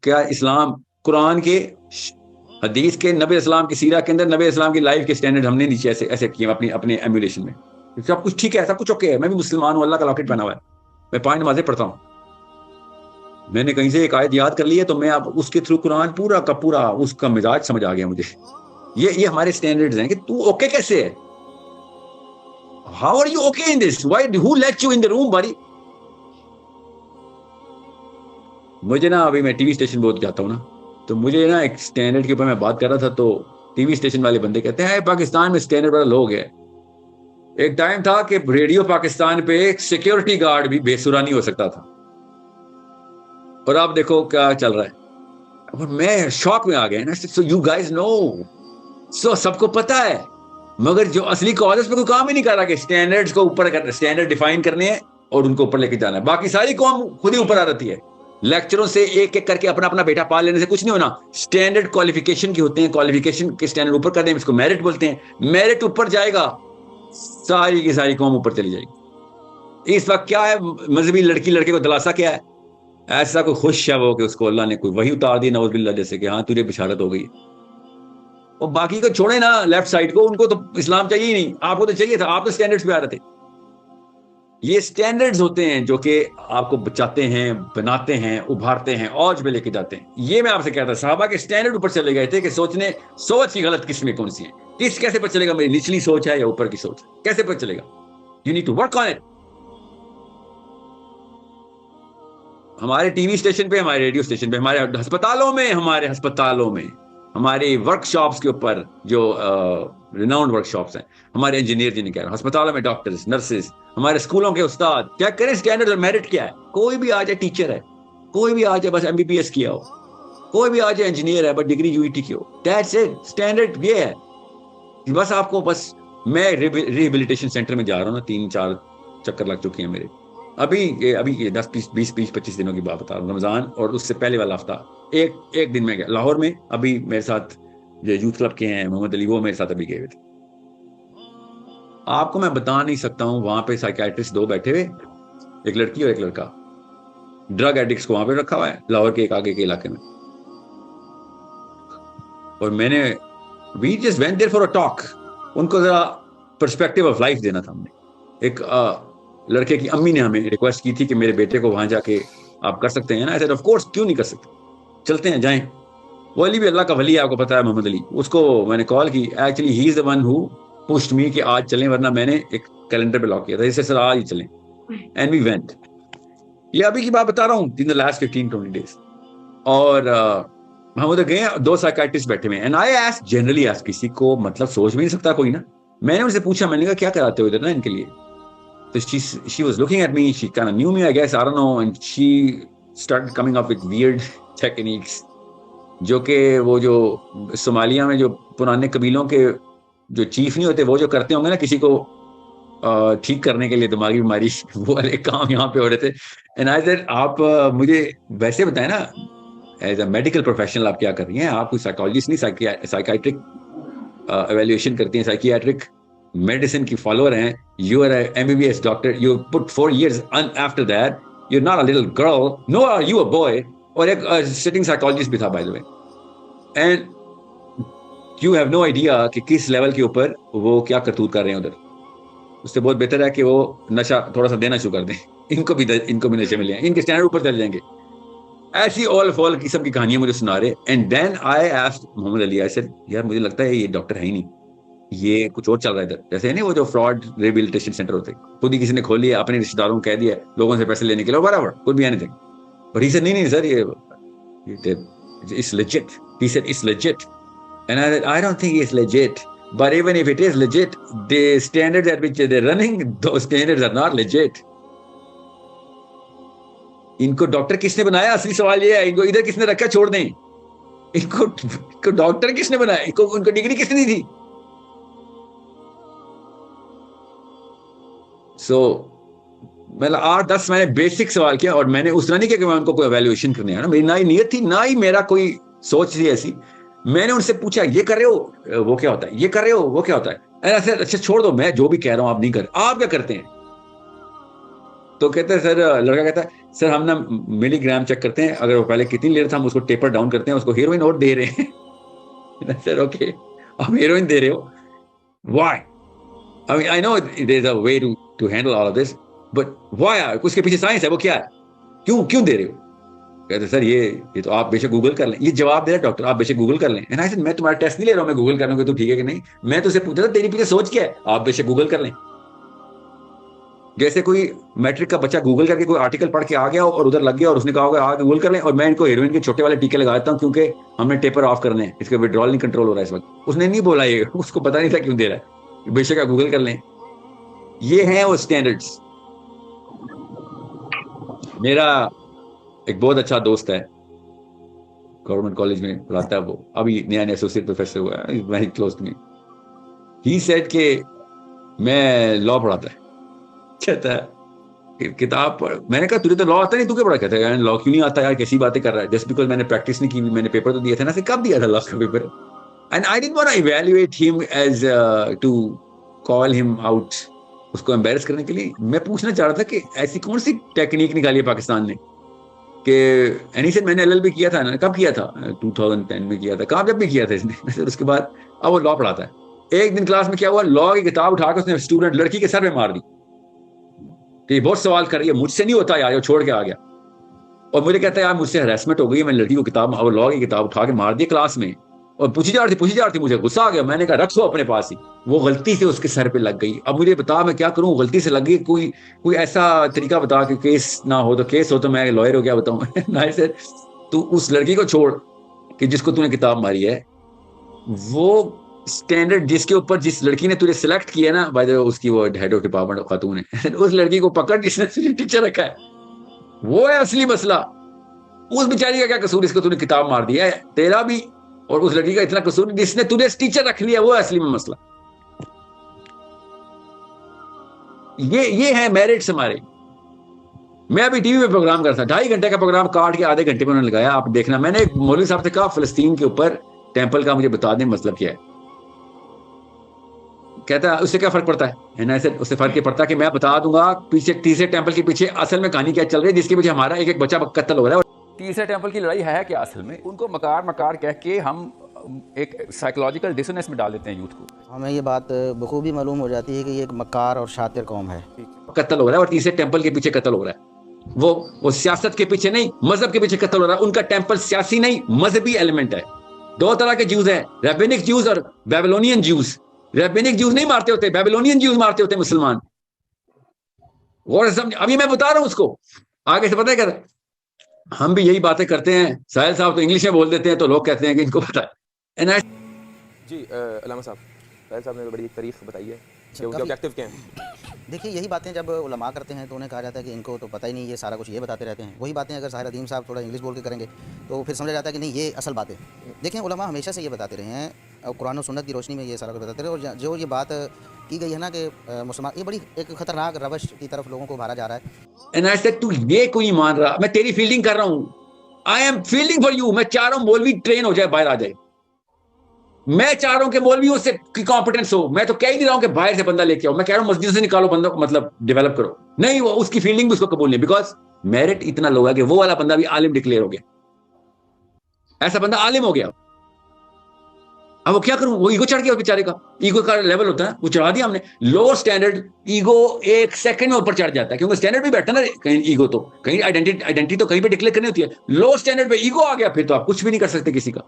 کیا اسلام قرآن کے حدیث کے نبی اسلام کی سیرہ کے اندر نبی اسلام کی لائف کے سٹینڈرڈ ہم نے نیچے ایسے کیے اپنے ایمولیشن میں. سب کچھ ٹھیک ہے, سب کچھ اوکے ہے, میں بھی مسلمان ہوں, اللہ کا لاکٹ پہنا ہوا ہے, میں 5 نمازیں پڑھتا ہوں, میں نے کہیں سے ایک آیت یاد کر لی ہے تو میں اب اس کے تھرو قرآن پورا کا پورا اس کا مزاج سمجھ آ گیا مجھے. یہ ہمارے سٹینڈرڈز ہیں کہ تو اوکے کیسے ہے, how are you okay in this, why who let you in the room باری. مجھے نا ابھی میں ٹی وی اسٹیشن بہت جاتا ہوں نا, تو مجھے نا ایک سٹینڈرڈ کے اوپر میں بات کر رہا تھا, تو ٹی وی اسٹیشن والے بندے کہتے ہیں پاکستان میں سٹینڈرڈ بڑا لو گیا. ایک ٹائم تھا کہ ریڈیو پاکستان پہ ایک سیکیورٹی گارڈ بھی بے سرا نہیں ہو سکتا تھا, اور آپ دیکھو کیا چل رہا ہے. اور میں شوق میں آ گیا نا, سو یو گائز نو, سو سب کو پتا ہے, مگر جو اصلی کاز پہ کوئی کام ہی نہیں کر رہا کہ سٹینڈرڈز کو اوپر کرنا, سٹینڈرڈ ڈیفائن کرنے ہیں اور ان کو اوپر لے کے جانا ہے. باقی ساری قوم خود ہی اوپر آ رہتی ہے, لیکچروں سے ایک ایک کر کے اپنا بیٹا پال لینے سے کچھ نہیں ہونا. سٹینڈرڈ کوالیفیکیشن کی ہوتے ہیں, کوالیفیکیشن کے سٹینڈرڈ اوپر کر دیں, اس کو میرٹ بولتے ہیں. میرٹ اوپر جائے گا, ساری کی ساری قوم اوپر چلی جائے گی. اس وقت کیا ہے, مذہبی لڑکی لڑکے کو دلاسا کیا ہے, ایسا کوئی خوش ہے وہ کہ اس کو اللہ نے کوئی وحی اتار دی نعوذ باللہ, جیسے کہ ہاں تجھے بشارت ہو گئی. اور باقی کو چھوڑے نا لیفٹ سائڈ کو, ان کو تو اسلام چاہیے ہی نہیں, آپ کو تو چاہیے تھا, آپ تو سٹینڈرڈز پہ آ رہے تھے. یہ سٹینڈرڈز ہوتے ہیں جو کہ آپ کو بچاتے ہیں, بناتے ہیں, ابھارتے ہیں, اوج پہ لے کے جاتے ہیں. یہ میں آپ سے کہتا, صحابہ کے سٹینڈرڈ اوپر چلے گئے تھے کہ سوچ کی غلط قسمیں کون سی ہیں, کس کیسے پتہ چلے گا میری نچلی سوچ ہے یا اوپر کی سوچ, کیسے پتہ چلے گا. You need to work on it. ہمارے ٹی وی اسٹیشن پہ, ہمارے ریڈیو اسٹیشن پہ, ہمارے ہسپتالوں میں ہماری ورک شاپس کے اوپر جو ریناؤنڈ ورک شاپس ہیں, ہمارے انجینئر جنہیں کہہ رہے ہیں, ہسپتالوں میں ڈاکٹرز, نرسز, ہمارے اسکولوں کے استاد, چیک کریں سٹینڈرڈ اور میرٹ کیا ہے. کوئی بھی آ جائے ٹیچر ہے, کوئی بھی آ جائے بس MBBS کیا ہو, کوئی بھی آ جائے انجینئر ہے بس ڈگری UET کی ہو, دیٹس اٹ. سٹینڈرڈ یہ ہے. بس آپ کو, بس میں ریہیبلیٹیشن سینٹر میں جا رہا ہوں نا, 3-4 چکر لگ چکے ہیں میرے. ابھی 10-20-25 دنوں کی بات بتا رہا ہوں, رمضان اور اس سے پہلے والا ہفتہ ایک دن میں گیا لاہور میں. ابھی میرے ساتھ جو یوتھ کلب کے ہیں محمد علی, وہ میرے ساتھ ابھی گئے ہوئے تھے. آپ کو میں بتا نہیں سکتا ہوں, وہاں پہ سائیکیٹرسٹ 2 بیٹھے ہوئے, ایک لڑکی اور ایک لڑکا. ڈرگ ایڈکٹس کو وہاں پہ رکھا ہوا ہے لاہور کے ایک آگے کے علاقے میں. اور میں نے we just went there for a talk, ان کو ذرا پرسپیکٹیو آف لائف دینا تھا. ہم نے ایک لڑکے کی امی نے ہمیں ریکویسٹ کی تھی کہ میرے بیٹے کو وہاں جا کے آپ کر سکتے ہیں نا. آف کورس, کیوں نہیں کر سکتے, چلتے ہیں جائیں. وہ علی بھی اللہ کا ولی ہے, آپ کو پتا ہے محمد علی, اس کو میں نے کال کی. Actually he is the one who pushed me کہ آج چلیں, ورنہ میں نے ایک کیلنڈر پہ لاک کیا تھا, جیسے سر آج ہی چلیں, اینڈ وی وینٹ. یہ ابھی کی بات بتا رہا ہوں, ان دا لاسٹ 15-20 days. اور ہم ادھر گئے, 2 سائیکیٹرسٹ بیٹھے ہوئے ہیں. And I ask, generally ask, کسی کو مطلب سوچ بھی نہیں سکتا کوئی نا. میں نے ان سے پوچھا, میں نے کہا کیا کراتے ہو ادھر نا ان کے لیے. So she was looking at me, she kind of knew me, I guess, I don't know, and she started coming up with weird techniques, جو کہ وہ جو صومالیہ میں جو پرانے قبیلوں کے جو چیف نہیں ہوتے, وہ جو کرتے ہوں گے نا کسی کو ٹھیک کرنے کے لیے دماغی بیماری, وہ والے کام یہاں پہ ہو رہے تھے. And I said, آپ مجھے ویسے بتائیں نا, ایز اے میڈیکل پروفیشنل آپ کیا کر رہی ہیں, آپ کوئی سائیکالوجسٹ نہیں, سائیکیٹرک ایویلیویشن کرتی ہیں, سائیکیاٹرک میڈیسن کی فالوور ہیں. You are a MBBS doctor, you put 4 years after that, you're not a little girl, nor are you a boy. اور ایک sitting psychologist بھی تھا by the way, and you have no idea کہ کس level کے اوپر وہ کیا کرتوت کر رہے ہیں ادھر. اس سے بہت بہتر ہے کہ وہ نشہ تھوڑا سا دینا شروع کر دیں, ان کو بھی نشے ملے ہیں, ان کے اسٹینڈرڈ اوپر چل جائیں گے. ایسی all فال قسم کی کہانیاں مجھے سنا رہے. And then I asked Muhammad Ali, I said, یار مجھے لگتا ہے یہ ڈاکٹر ہے ہی نہیں, یہ کچھ اور چل رہا ہے ادھر. جیسے نہیں وہ جو فراڈ ریہیبلیٹیشن سینٹر ہوتے, خود ہی کسی نے کھول لیا, اپنے رشتے داروں کو کہہ دیا لوگوں سے پیسے لینے کے لیے, whatever, could be anything. But he said, نہیں سر, یہ it's legit. He said, it's legit. And I said, I don't think it's legit. But even if it is legit, the standards at which they're running, those standards are not legit. ان کو doctor کس نے بنایا, اصلی سوال یہ ہے. ان کو ادھر کس نے رکھا, چھوڑ دیں. ان کو ڈاکٹر کس نے بنایا, ان کو ڈگری کس نے دی تھی. سو مطلب 8-10 میں نے بیسک سوال کیا, اور میں نے اس طرح نہیں کیا کہ میں ان کو کوئی ایویلویشن کرنے آیا نا, میری نہ ہی نیت تھی نہ ہی میرا کوئی سوچ تھی ایسی. میں نے ان سے پوچھا, یہ کر رہے ہو وہ کیا ہوتا ہے, یہ کر رہے ہو وہ کیا ہوتا ہے. اچھا چھوڑ دو, میں جو بھی کہہ رہا ہوں آپ نہیں کر, آپ کیا کرتے ہیں. تو کہتا ہے سر, لڑکا کہتا ہے سر ہم نا ملی گرام چیک کرتے ہیں, اگر وہ پہلے کتنی لے رہا تھا ہم اس کو ٹیپر ڈاؤن کرتے ہیں, اس کو ہیروئن اور دے رہے ہیں. سر اوکے, آپ ہیروئن دے رہے ہو, Y? I mean, I know there's a way to handle all of this, but why? اس کے پیچھے سائنس ہے, وہ کیا ہے, کیوں دے رہے ہو؟ کہتے سر یہ تو آپ بے شک گوگل کر لیں. یہ جواب دے رہا ڈاکٹر, آپ بے شک گوگل کر لیں. میں تمہارا ٹیسٹ نہیں لے رہا ہوں, میں گوگل کر لوں کہ تو ٹھیک ہے کہ نہیں. میں تو اسے پوچھا تھا تیری پیچھے سوچ کیا ہے, آپ بے شک گوگل کر لیں. جیسے کوئی میٹرک کا بچہ گوگل کر کے کوئی آرٹیکل پڑھ کے آ گیا اور ادھر لگ گیا اور اس نے کہا ہوگا آپ گوگل کر لیں, اور میں ان کو ہیروئن کے چھوٹے والے ٹیکے لگا دیتا ہوں کیونکہ ہم نے ٹیپر آف کرنے ہیں, اس کا وڈرال نہیں کنٹرول ہو رہا ہے اس وقت. اس نے نہیں بولا, یہ اس کو پتا نہیں تھا کیوں دے رہا ہے, بے شک آپ گوگل کر لیں. یہ ہیں وہ اسٹینڈرڈس. میرا ایک بہت اچھا دوست ہے, گورنمنٹ کالج میں پڑھاتا ہے, وہ ابھی نیا ایسوسیٹ پروفیسر ہوا ہے, very close to me. He said کہ میں لا پڑھاتا ہے, کہتا ہے کتاب پڑھ. میں نے کہا تجھے تو لا آتا نہیں, تو کیا پڑھا؟ کہتا ہے لا کیوں نہیں آتا یار, کیسی باتیں کر رہا ہے, جسٹ بیکاز میں نے پریکٹس نہیں کی, میں نے پیپر تو دیا تھا نا. کب دیا تھا لا کا paper? And I didn't want to evaluate him as to call him out, اس کو امبیرس کرنے کے لیے. میں پوچھنا چاہ رہا تھا کہ ایسی کون سی ٹیکنیک نکالی ہے پاکستان نے کہ اینی سے میں نے LLB کیا تھا نا, کب کیا تھا؟ 2010 میں کیا تھا, کامیاب بھی کیا تھا اس نے. اس کے بعد اب وہ لا پڑھاتا ہے. ایک دن کلاس میں کیا ہوا, لا کی کتاب اٹھا کے اس نے اسٹوڈنٹ لڑکی کے سر پہ مار دی کہ یہ بہت سوال کر رہی ہے, مجھ سے نہیں ہوتا یار, چھوڑ کے آ گیا. اور مجھے کہتا ہے یار مجھ سے ہراسمنٹ ہو گئی ہے, میں لڑکی کو کتاب اور لا کی کتاب اٹھا کے مار دی کلاس میں, اور پوچھی جا رہی تھی, مجھے غصہ آ گیا. میں نے کہا رکھو اپنے پاس ہی. وہ غلطی سے اس کے سر پہ لگ گئی. اب مجھے بتا میں کیا کروں, غلطی سے لگ گئی. کوئی ایسا طریقہ بتا کہ کیس نہ ہو, تو کیس ہو تو میں لائر ہو کیا بتاؤں. تو اس لڑکی کو چھوڑ کہ جس کو تو نے کتاب ماری ہے, وہ اسٹینڈرڈ جس کے اوپر جس لڑکی نے تجھے سلیکٹ کیا نا, بائی دا اس کی وہ ہیڈ آف ڈپارٹمنٹ خاتون ہے, اس لڑکی کو پکڑ جس نے تجھے ٹیچر رکھا ہے, وہ ہے اصلی مسئلہ. اس بیچاری کا کیا قصور, اس کو تو نے کتاب مار دیا ہے, تیرا بھی اور اس لڑکی کا اتنا قصور جس نے تجھے ٹیچر رکھ لیا, وہ اصلی میں مسئلہ. یہ ہے میرٹس ہمارے. میں ابھی ٹی وی پہ پروگرام کرتا تھا, 2.5 گھنٹے کا پروگرام کاٹ کے آدھے گھنٹے میں انہوں نے لگایا. آپ دیکھنا, میں نے ایک مولوی صاحب سے کہا فلسطین کے اوپر ٹیمپل کا مجھے بتا دیں مطلب کیا ہے. کہتا ہے اس سے کیا فرق پڑتا ہے, اس سے فرق یہ پڑتا ہے کہ میں بتا دوں گا پیچھے تیسرے ٹیمپل کے پیچھے اصل میں کہانی کیا چل رہی ہے, جس کے پیچھے ہمارا ایک بچہ قتل ہو رہا ہے. تیسرے ٹیمپل کی لڑائی ہے کیا اصل میں؟ ان کو مکار کہہ کے ہم ایک سائیکولوجیکل ڈسوننس میں ڈال دیتے ہیں یوتھ کو. ہمیں یہ بات بخوبی معلوم ہو جاتی ہے کہ یہ ایک مکار اور شاطر قوم ہے. قتل ہو رہا ہے, اور تیسرے ٹیمپل کے پیچھے قتل ہو رہا ہے. وہ سیاست کے پیچھے نہیں, مذہب کے پیچھے قتل ہو رہا ہے. ان کا ٹیمپل سیاسی نہیں, مذہبی ایلیمنٹ ہے. 2 طرح کے جیوز ہیں, ریبینک جیوز اور بیبلونین جیوز. ریبینک جیوز نہیں مارتے ہوتے, بیبلونین جیوز مارتے ہوتے مسلمان. ابھی میں بتا رہا ہوں اس کو آگے سے. پتہ ہے کیا, ہم بھی یہی باتیں کرتے ہیں. ساحل صاحب تو انگلش میں بول دیتے ہیں, تو لوگ کہتے ہیں کہ ان کو پتہ ہے. جی علامہ صاحب, ساحل صاحب نے بڑی ایک تاریخ بتائی ہے کہ ان کے آبجیکٹو کیا ہیں. دیکھیے یہی باتیں جب علماء کرتے ہیں تو انہیں کہا جاتا ہے کہ ان کو تو پتہ ہی نہیں, یہ سارا کچھ یہ بتاتے رہتے ہیں. وہی باتیں اگر ظاہر ادیم صاحب تھوڑا انگلش بول کے کریں گے تو پھر سمجھا جاتا ہے کہ نہیں یہ اصل بات ہے. دیکھیں علماء ہمیشہ سے یہ بتاتے رہے ہیں, اور قرآن و سنت کی روشنی میں یہ سارا کچھ بتاتے رہے. اور جو یہ بات کی گئی ہے نا کہ مسلمان, یہ بڑی ایک خطرناک روش کی طرف لوگوں کو بھارا جا رہا ہے. And I said, تو یہ کوئی مان رہا, میں تیری فیلڈنگ کر رہا ہوں. I am fielding for you. میں چاہ رہا ہوں مولوی ٹرین ہو جائے, باہر آ جائے. میں چاہ رہا ہوں کہ مولویوں سے کمپٹنس ہو. میں تو کہہ نہیں رہا ہوں کہ باہر سے بندہ لے کے آؤ, میں کہہ رہا ہوں مسجد سے نکالو بندہ کو, مطلب ڈیولپ کرو. نہیں, وہ اس کی فیلڈنگ بھی اس کو قبول نہیں, بیکاز میرٹ اتنا لو ہے کہ وہ والا بندہ بھی عالم ڈکلیئر ہو گیا. ایسا بندہ عالم ہو گیا. اب وہ کیا کروں, وہ ایگو چڑھ گیا بیچارے کا. ایگو کا لیول ہوتا ہے, وہ چڑھا دیا ہم نے. لو اسٹینڈرڈ ایگو 1 سیکنڈ میں اوپر چڑھ جاتا ہے, کیونکہ اسٹینڈرڈ بھی بیٹھا نا کہیں ایگو, تو کہیں آئیڈینٹی تو کہیں پہ ڈکلیئر کرنی ہوتی ہے. لو اسٹینڈرڈ پہ ایگو آ گیا, پھر تو آپ کچھ بھی نہیں کر سکتے کسی کا.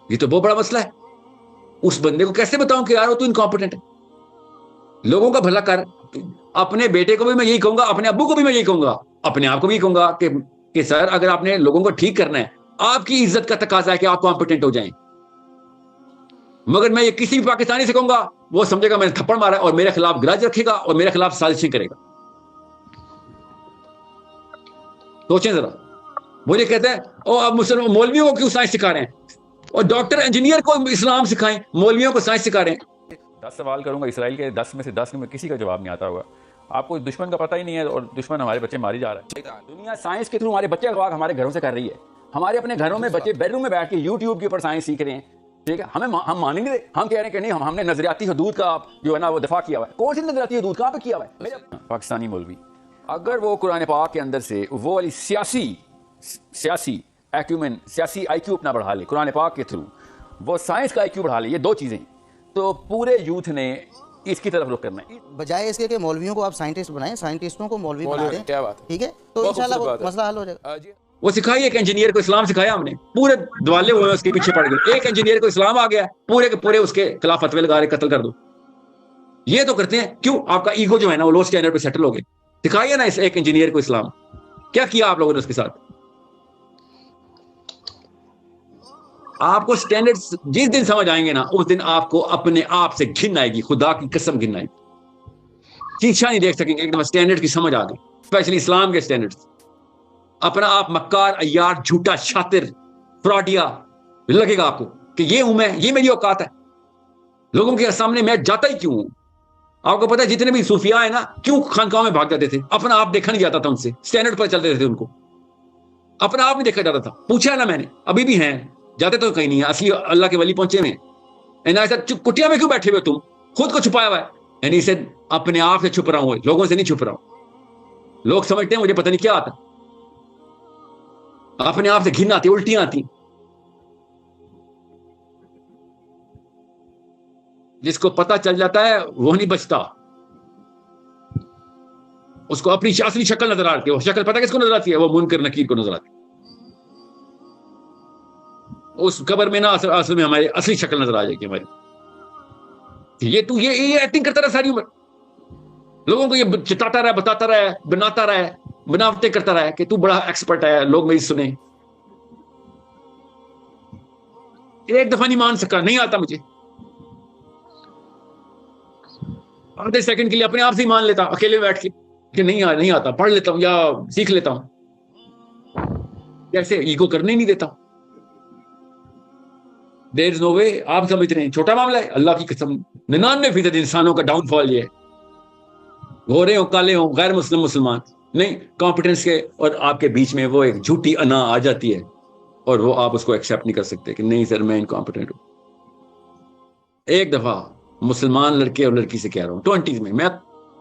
یہ تو بہت بڑا مسئلہ ہے. اس بندے کو کیسے بتاؤں کہ یار وہ تو انکمپٹنٹ ہے. لوگوں کا بھلا کر. اپنے بیٹے کو بھی میں یہی کہوں گا, اپنے ابو کو بھی میں یہی کہوں گا, اپنے آپ کو بھی کہوں گا کہ سر اگر آپ نے لوگوں کو ٹھیک کرنا ہے, آپ کی عزت کا تقاضا ہے کہ آپ کمپٹنٹ ہو جائیں. مگر میں یہ کسی بھی پاکستانی سے کہوں گا, وہ سمجھے گا میں نے تھپڑ مارا اور میرے خلاف گرج رکھے گا اور میرے خلاف سازشیں کرے گا. سوچیں ذرا. مجھے کہتے ہیں او آپ مسلمان مولویوں کو کیوں سائنس سکھا رہے ہیں, اور ڈاکٹر انجینئر کو اسلام سکھائیں, مولویوں کو سائنس سکھا رہے ہیں. 10 سوال کروں گا, اسرائیل کے 10 میں سے 10 میں کسی کا جواب نہیں آتا ہوگا. آپ کو دشمن کا پتہ ہی نہیں ہے, اور دشمن ہمارے بچے ماری جا رہا ہے. دنیا سائنس کے تھرو ہمارے بچے کا ہمارے گھروں سے کر رہی ہے. ہمارے اپنے گھروں میں بچے بیڈ روم میں بیٹھ کے یوٹیوب کے اوپر سائنس سیکھ رہے ہیں. ٹھیک ہے، ہم مانیں گے، ہم کہہ رہے ہیں کہ نہیں، ہم نے نظریاتی حدود کا جو ہے نا وہ دفاع کیا ہوا ہے. کون سی نظریاتی حدود کہاں پہ کیا ہوا ہے؟ پاکستانی مولوی اگر وہ قرآن پاک کے اندر سے وہ والی سیاسی ایکیومن، سیاسی آئی کیو اپنا بڑھا لے قرآن پاک کے تھرو، وہ سائنس کا آئی کیو بڑھا لے، یہ دو چیزیں، تو پورے یوتھ نے اس کی طرف رخ کرنا ہے. بجائے اس کے کہ مولویوں کو آپ سائنٹسٹ بنائیں، سائنٹسٹوں کو مولوی بنا دیں. کیا بات ہے، ٹھیک ہے، تو انشاءاللہ وہ مسئلہ حل ہو جائے گا. جی وہ سکھائی ایک انجینئر کو اسلام سکھایا ہم نے، پورے دوالے ہوئے اس کے پیچھے پڑ گئے. ایک انجینئر کو اسلام آ گیا، پورے کے پورے اس کے خلاف فتوے لگا رہے قتل کر دو. یہ تو کرتے ہیں. کیوں؟ آپ کا ایگو جو ہے نا وہ لو اسٹینڈرڈ پہ سیٹل ہو گئے. سکھائیے نا اس ایک انجینئر کو اسلام. کیا کیا آپ لوگوں نے اس کے ساتھ؟ آپ کو اسٹینڈرڈ جس دن سمجھ آئیں گے نا، اس دن آپ کو اپنے آپ سے گھن آئے گی، خدا کی قسم گھن آئے گی. شیشہ نہیں دیکھ سکیں گے. ایک دم اسٹینڈرڈ کی سمجھ آ گئی، اسپیشلی اسلام کے اسٹینڈرڈ. اپنا آپ مکار، عیار، جھوٹا، شاطر، فراڈیا لگے گا آپ کو کہ یہ ہوں میں، یہ میری اوقات ہے. لوگوں کے سامنے میں جاتا ہی کیوں ہوں؟ آپ کو پتا ہے جتنے بھی صوفیاء ہیں نا، کیوں خانقاہوں میں بھاگ جاتے تھے؟ اپنا آپ دیکھا نہیں جاتا تھا ان سے، اسٹینڈرڈ پر چلتے تھے. ان کو اپنا آپ نہیں دیکھا جاتا تھا. پوچھا ہے نا میں نے، ابھی بھی ہیں، جاتے تو کہیں نہیں ہے. اصلی اللہ کے ولی پہنچے ہوئے ہیں. کٹیا میں کیوں بیٹھے ہوئے تم؟ خود کو چھپایا ہوا ہے. یعنی اسے اپنے آپ سے چھپ رہا ہوں، لوگوں سے نہیں چھپ رہا ہوں. لوگ سمجھتے ہیں مجھے پتہ نہیں کیا آتا، اپنے آپ سے گھن آتی، الٹیاں آتی. جس کو پتہ چل جاتا ہے وہ نہیں بچتا. اس کو اپنی اصلی شکل نظر آتی ہے. وہ شکل پتہ کس کو نظر آتی ہے؟ وہ منکر نکیر کو نظر آتی ہے. اس قبر میں نا اصل میں ہماری اصلی شکل نظر آ جائے گی ہماری. یہ ایکٹنگ کرتا رہا ساری عمر، لوگوں کو یہ چتاتا رہا، بتاتا رہا، بناتا رہا، بناوٹیں کرتا رہا کہ تو بڑا ایکسپرٹ ہے، لوگ میری سنیں. ایک دفعہ نہیں مان سکا، نہیں آتا مجھے. آدھے سیکنڈ کے لیے اپنے آپ سے ہی مان لیتا اکیلے بیٹھ کے کہ نہیں آتا، پڑھ لیتا ہوں یا سیکھ لیتا ہوں. جیسے ایگو کرنے نہیں دیتا. دیر از نو وے. آپ سمجھ رہے ہیں چھوٹا معاملہ ہے؟ اللہ کی قسم 99% انسانوں کا ڈاؤن فال یہ ہے. گورے ہوں، کالے ہوں، غیر مسلم، مسلمان نہیں، کمپیٹنس کے اور آپ کے بیچ میں وہ ایک جھوٹی انا آ جاتی ہے اور وہ آپ اس کو ایکسیپٹ نہیں کر سکتے کہ نہیں سر میں انکمپیٹنٹ ہوں. ایک دفعہ مسلمان لڑکے اور لڑکی سے کہہ رہا ہوں 20s میں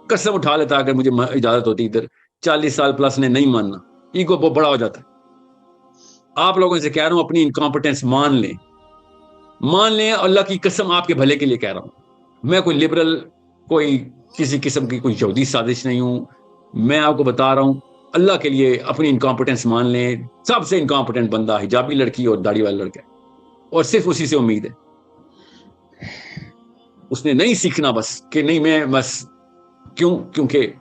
قسم اٹھا لیتا اگر مجھے اجازت ہوتی ادھر 40 سال پلس نے نہیں ماننا. ایگو بہت بڑا ہو جاتا ہے. آپ لوگوں سے کہہ رہا ہوں اپنی انکمپیٹنس مان لیں. اللہ کی قسم آپ کے بھلے کے لیے کہہ رہا ہوں. میں کوئی لبرل، کوئی کسی قسم کی کوئی یہودی سازش نہیں ہوں. میں آپ کو بتا رہا ہوں اللہ کے لیے اپنی انکمپیٹنس مان لیں. سب سے انکمپیٹنٹ بندہ حجابی لڑکی اور داڑھی والا لڑکا ہے، اور صرف اسی سے امید ہے. اس نے نہیں سیکھنا بس کہ نہیں میں بس کیونکہ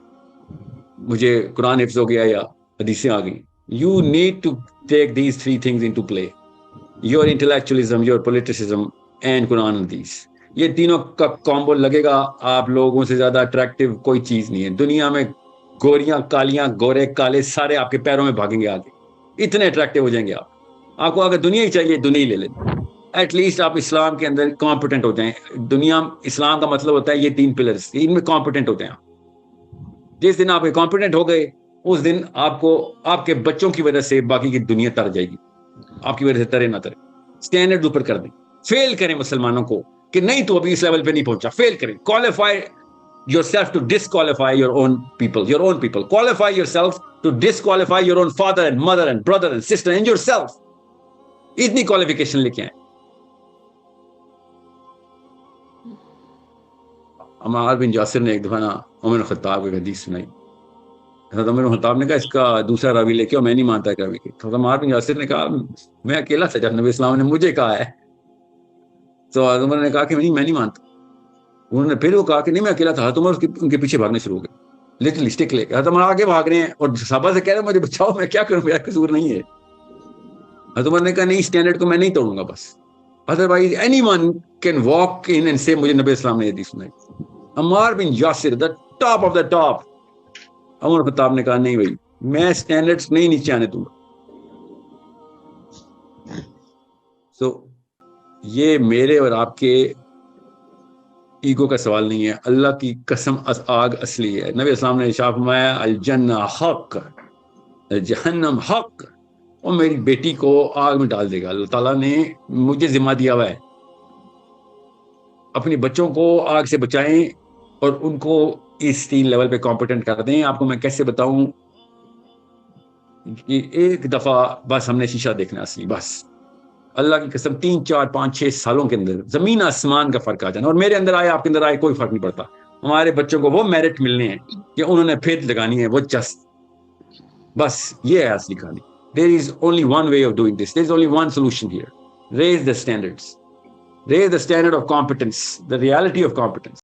مجھے قرآن حفظ ہو گیا یا حدیثیں آ گئی. You need to take these 3 things into play: your intellectualism, your politicism and Quran and hadith. یہ تینوں کا کامبو لگے گا. آپ لوگوں سے زیادہ اٹریکٹیو کوئی چیز نہیں ہے دنیا میں. گوریاں کالیاں، گورے کالے سارے آپ کے پیروں میں بھاگیں گے آگے. اتنے اٹریکٹیو ہو جائیں گے آپ. آپ کو اگر دنیا ہی چاہیے دنیا ہی لے لیں. ایٹ لیسٹ آپ اسلام کے اندر کمپیٹنٹ ہو جائیں. دنیا اسلام کا مطلب ہوتا ہے یہ 3 پلرز، ان میں کمپیٹنٹ ہوتے ہیں. جس دن آپ کمپیٹنٹ ہو گئے اس دن آپ کو آپ کے بچوں کی وجہ سے باقی کی دنیا تر جائے گی. آپ کی وجہ سے ترے نہ ترے. اسٹینڈرڈ اوپر کر دیں. فیل کریں مسلمانوں کو کہ نہیں تو ابھی اس لیول پہ نہیں پہنچا. فیل کریں. Qualify yourself to disqualify your own people. Qualify yourself to disqualify your own father and mother and brother and sister and yourself. اتنی کوالیفیکیشن لے کے آئیں. عمار بن یاسر نے ایک دفعہ نا عمر بن خطاب کی حدیث سنائی. حضرت عمر بن خطاب نے کہا اس کا دوسرا راوی لے کے اور میں نہیں مانتا راوی کے. حضرت عمار بن یاسر نے کہا میں اکیلا تھا جب نبی اسلام نے مجھے کہا ہے. تو حضرت عمر نے کہا کہ میں نہیں مانتا. انہوں نے پھر وہ کہا کہ نہیں میں اکیلا تھا. حضرت عمر ان کے پیچھے بھاگنے شروع ہو گئے لٹل اسٹک لے کے. حضرت عمر آگے بھاگ رہے ہیں اور صحابہ سے کہہ رہے ہیں مجھے بچاؤ، میں کیا کروں، میرا قصور نہیں ہے. حضرت عمر نے کہا نہیں اسٹینڈرڈ کو میں نہیں توڑوں گا بس. Otherwise anyone can walk in and سے مجھے نبی اسلام نے حدیث سنائی. عمار بن یاسر the top of the top. عمر خطاب نے کہا نہیں بھائی میں اسٹینڈرڈز نہیں نیچے آنے دوں گا. سو یہ میرے اور آپ کے ایگو کا سوال نہیں ہے. اللہ کی قسم آگ اصلی ہے. نبی اسلام نے ارشاد فرمایا الجنہ حق، جہنم حق. اور میری بیٹی کو آگ میں ڈال دے گا. اللہ تعالیٰ نے مجھے ذمہ دیا ہوا ہے اپنے بچوں کو آگ سے بچائیں اور ان کو اس 3 لیول پہ کمپیٹنٹ کر دیں. آپ کو میں کیسے بتاؤں کہ ایک دفعہ بس ہم نے شیشہ دیکھنا اصلی, بس اللہ کی قسم 3 4 5 6 سالوں کے اندر زمین آسمان کا فرق آ جانا. اور میرے اندر آئے آپ کے اندر آئے کوئی فرق نہیں پڑتا. ہمارے بچوں کو وہ میرٹ ملنے ہیں کہ انہوں نے پھر لگانی ہے وہ جسٹ, بس یہ ہے اصلی کہانی. There is only one way of doing this. There is only one solution here. Raise the standards. Raise the standard of competence, the reality of competence.